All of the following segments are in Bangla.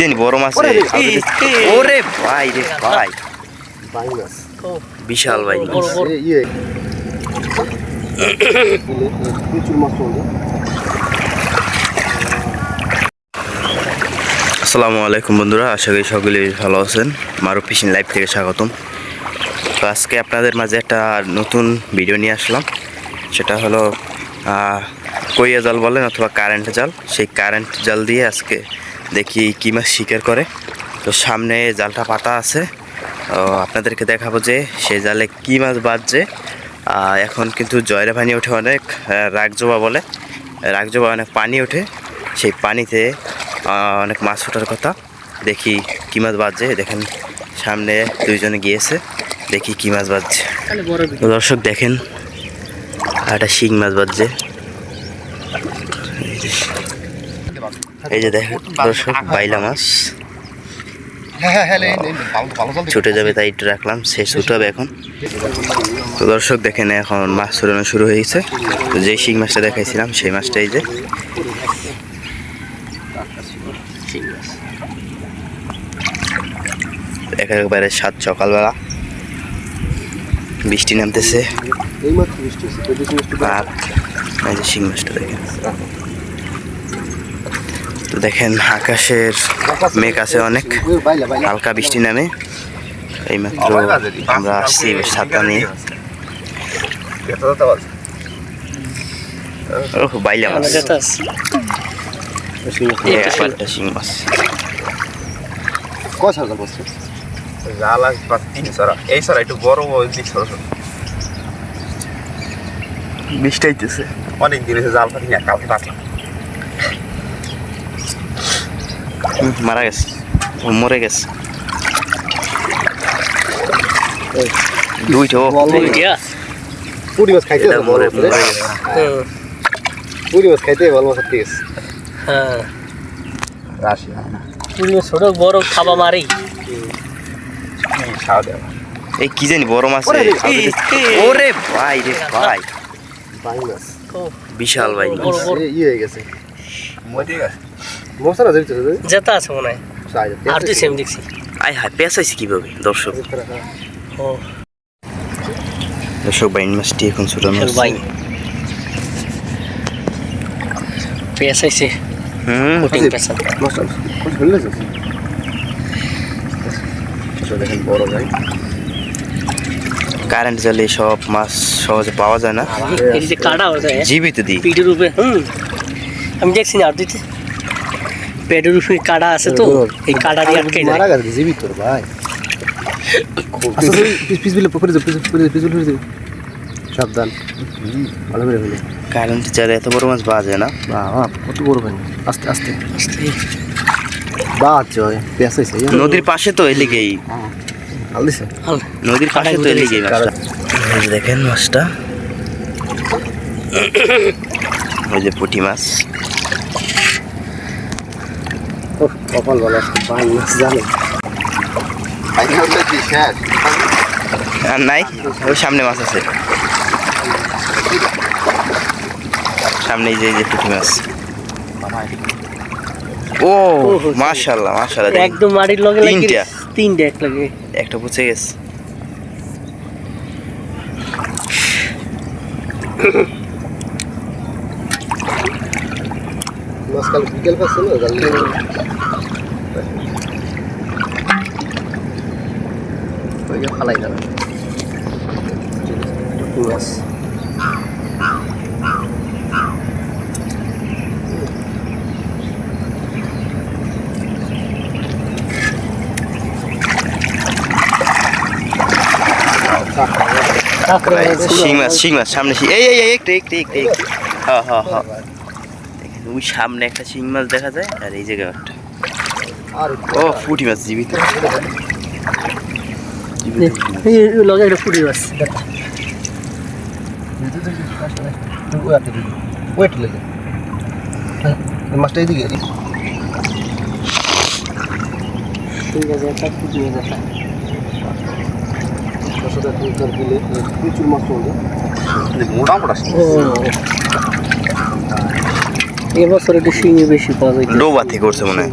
জানি বড় মাছ ওরে ভাই রে ভাই বিশাল ভাই আসসালামু আলাইকুম বন্ধুরা, আশা করি সকলেই ভালো আছেন। মারুফ ফিশিং লাইভ থেকে স্বাগতম। তো আজকে আপনাদের মাঝে একটা নতুন ভিডিও নিয়ে আসলাম। সেটা হলো কইয়া জাল বলেন অথবা কারেন্ট জাল। সেই কারেন্ট জাল দিয়ে আজকে দেখি কী মাছ শিকার করে। তো সামনে জালটা পাতা আছে, আপনাদেরকে দেখাবো যে সেই জালে কী মাছ বাজছে। এখন কিন্তু জয়রা পানি ওঠে অনেক, রাগজোবা বলে, রাগজোবা অনেক পানি ওঠে। সেই পানিতে অনেক মাছ ওঠার কথা। দেখি কী মাছ বাজছে। দেখেন সামনে দুইজনে গিয়েছে, দেখি কী মাছ বাজছে। দর্শক দেখেন একটা শিং মাছ বাজছে। এই যে দেখেন দর্শক, বাইলা মাছ ছুটে যাবে তাই একটু রাখলাম, সে ছুটাবে এখন। তো দর্শক দেখেন এখন মাছ ছুটানো শুরু হয়েছে। তো যেই শিং মাছটা দেখাইছিলাম সেই মাছটা এই যে একেবারে সাত সকালবেলা বৃষ্টি নামতেছে। আর এই যে শিং মাছটা দেখেন। তো দেখেন আকাশের মেঘ আছে অনেক, হালকা বৃষ্টি নামে। এইমাত্র আমরা আসছি ছাতা নিয়ে। ওহ বাইলা মাছ, একটা শিং মাছ। বৃষ্টি আইতেছে অনেক দিন হয়েছে, জাল ফাটি না, কালকে পাতলাম। মারা গেছে, মরে গেছে দুইটা। পুরি মাছ খাইতে পুরি মাছ খাইতে ভালো মাছ ঠিক আছে। হ্যাঁ রাশি পুরি মাছ ছোট বড় খাবা মারি খাওয়া দেওয়া। এই কি জানি বড় মাছ। ওরে ভাই রে ভাই, বিশাল ভাই ইয়ে হয়ে গেছে, মরে গেছে। মশলা যেটা আছে মনে হয় আর তুই সেম দেখছি। আয় হায় পেঁচাইছি কিভাবে দর্শক। দর্শক বাইন মাছটি এখন ছুটানো ভাই পেঁচাইছে। বড় ভাই কারেন্ট জালে সব মাছ সহজে পাওয়া যায় না, জীবিত দিই পিঠের উপরে। আমি দেখছি না আর দিতে পেটের উপরে কাটা আছে, তো এই কাটা দিয়ে আটকে মারা গেছে জীবিত ভাই। সাবধান, ভালো করে ফেলে। কারেন্ট জালে এত বড় মাছ বাজে না, বাবা কত বড় ভাই। আস্তে আস্তে আস্তে বাজছে, পেঁচাইছে নদীর পাশে তো এলিগেই, নদীর পাশে তো এলিগেই মাছটা। দেখেন মাছটা, ওই যে পুঁটি মাছ। কপাল ভালো, ভাই মাছ জানে আর নাই। ওই সামনে মাছ আছে, সামনে যে পুঁটি মাছ। ও মাশাআল্লাহ মাশাআল্লাহ, একদম মাটির লগে তিনটা এক লাগে, একটা পুছে গেছে। মাছ কাল বিকেল পাচ্ছে না, ফালাই যাবে মাছ। শিং মাছ, শিং মাছ সামনে। এই একটু হ্যাঁ হ্যাঁ হ্যাঁ, ওই সামনে একটা শিং মাছ দেখা যায়, আর এই জায়গায় একটা। ও পুঁটি মাছ জীবিত, লগে একটা পুঁটি মাছ। ওয়েট লেগে মাছটা এদিকে। ঠিক আছে, একটা পুঁটি মাছ একটা প্রচুর মাছ মোটা মোটা। এবছর একটু শিঙি বেশি পাওয়া যায়, ডোবা থেকে করছে মনে হয়।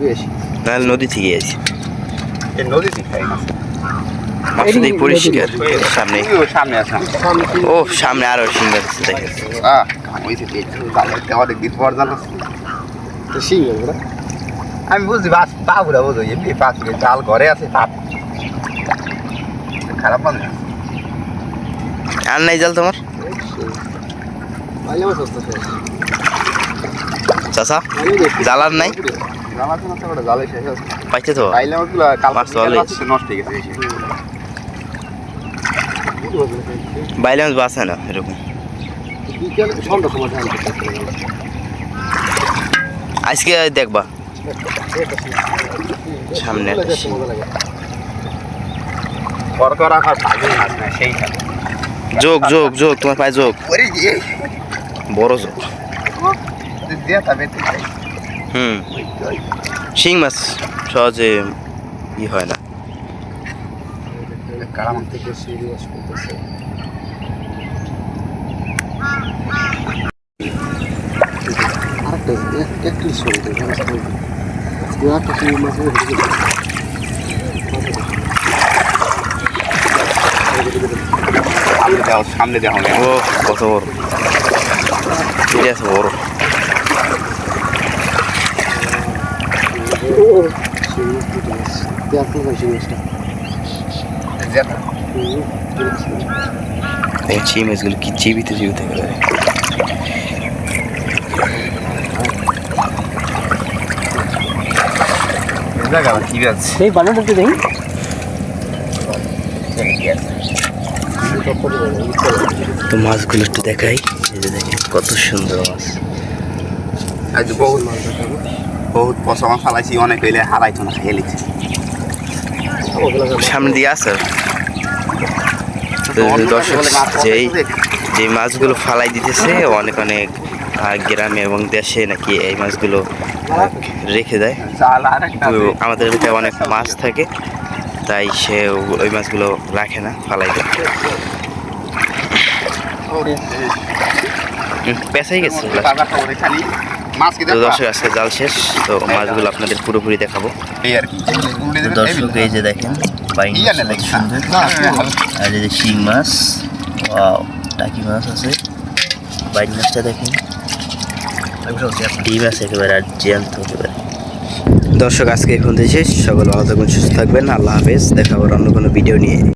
নাহলে নদী থেকে আসি এই নদী থেকে খাই মাছ মাছ শুধু পরিষ্কার সামনে সামনে আছে ও সামনে আরো সিঙ্গার আছে দেখেন ওই থেকে অনেক দিন পর জানো তো শিং ওরা আমি বুঝছি মাছ পাবুরা বুঝো এমনি পাঁচ জাল ঘরে আছে পাপ খারাপ মানে আর নাই জাল তোমার আইলে মাছ আসতে চাচা জাল আর নাই জাল আছে না তো জালে শেষ আছে পাইছে তো পাইলে মাছগুলো কাল মাছ তো ভালোই। নষ্ট হয়ে গেছে বাইলে মাছ বাঁচে না এরকম বিকেল সন্ধ্যা সময় ধান আজকে দেখবা সামনে একটা শিং। মজা লাগে করকরা আর ভাগে মাছ না সেই খাবে যোগ যোগ যোগ তোমার পায়ে যোগ ওরে গিয়ে বড় যোগ দিয়া তবে তাই হুম শিং মাছ সহজে ই হয় না কারাম থেকে সিরিয়াস করতেছে আরেকটা একটু সরে দেয় একটা কি মাছ সামনে দেওয়া হবে ও কত বড় ঠিক আছে বড় এই চিং মাছগুলো কি জীবিত জীবিত গেলে জায়গা ঠিক আছে এই বানাটা একটু দেখি তো মাছগুলো একটু দেখাই এই যে দেখেন কত সুন্দর মাছ আজ বহুত বহুত পশা মাছ ফালাইছি অনেক হইলে হারাইতো না খেয়ে লিখছি সামনে দিয়ে আছে তো দর্শক যে মাছগুলো ফালাই দিতেছে অনেক অনেক গ্রামে এবং দেশে নাকি এই মাছগুলো রেখে দেয় চাল আর একটা তো আমাদের এলাকায় অনেক মাছ থাকে তাই সে ওই মাছগুলো রাখে না ফালাই দেয় পেঁচাই গেছে খালি মাছ কি তো দর্শক আজকে জাল শেষ তো মাছগুলো আপনাদের পুরোপুরি দেখাবো এই আর কি তো দর্শক এই যে দেখেন বাইন মাছ কত সুন্দর আর এই যে শিং মাছ ওয়াও টাকি মাছ আছে বাইন মাছটা দেখেন ডিম আছে একেবারে আর জ্যান্ত একেবারে দর্শক আজকে এখন শেষ সকল ভালো থাকবেন সুস্থ থাকবেন আল্লাহ হাফেজ দেখা হবে অন্য কোনো ভিডিও নিয়ে